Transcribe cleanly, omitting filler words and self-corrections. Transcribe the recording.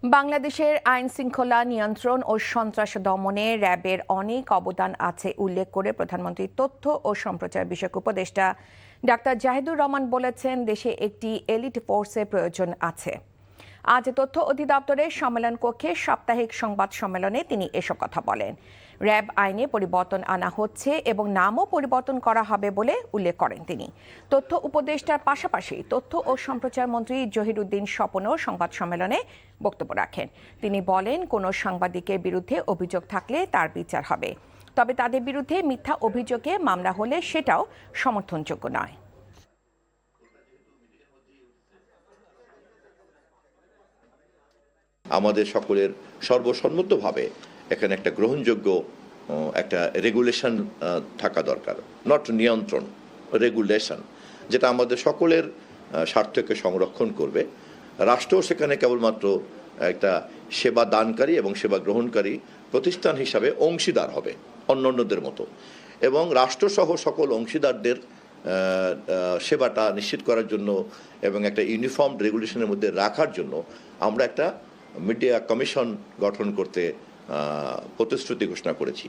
বাংলাদেশের আইন শৃঙ্খলা নিয়ন্ত্রণ ও সন্ত্রাস দমনে র্যাবের অনেক অবদান আছে উল্লেখ করে প্রধানমন্ত্রীর তথ্য ও সম্প্রচার বিষয়ক উপদেষ্টা ডাক্তার জাহিদুর রহমান বলেছেন, দেশে একটি এলিট ফোর্সের প্রয়োজন আছে। আজ তথ্য অধিদপ্তরের সম্মেলন কক্ষে সাপ্তাহিক সংবাদ সম্মেলনে তিনি এসব কথা বলেন। র্যাব আইনে পরিবর্তন আনা হচ্ছে এবং নামও পরিবর্তন করা হবে বলে উল্লেখ করেন তিনি। তথ্য উপদেষ্টার পাশাপাশি তথ্য ও সম্প্রচার মন্ত্রী জহিরুদ্দিন স্বপনও সংবাদ সম্মেলনে বক্তব্য রাখেন। তিনি বলেন, কোনো সাংবাদিকের বিরুদ্ধে অভিযোগ থাকলে তার বিচার হবে, তবে তাদের বিরুদ্ধে মিথ্যা অভিযোগে মামলা হলে সেটাও সমর্থনযোগ্য নয়। আমাদের সকলের সর্বসম্মতভাবে এখানে একটা গ্রহণযোগ্য একটা রেগুলেশন থাকা দরকার, নট নিয়ন্ত্রণ, রেগুলেশন, যেটা আমাদের সকলের স্বার্থকে সংরক্ষণ করবে। রাষ্ট্র সেখানে কেবলমাত্র একটা সেবা দানকারী এবং সেবা গ্রহণকারী প্রতিষ্ঠান হিসাবে অংশীদার হবে অন্যান্যদের মতো, এবং রাষ্ট্রসহ সকল অংশীদারদের সেবাটা নিশ্চিত করার জন্য এবং একটা ইউনিফর্ম রেগুলেশনের মধ্যে রাখার জন্য আমরা একটা মিডিয়া কমিশন গঠন করতে প্রতিশ্রুতি ঘোষণা করেছি।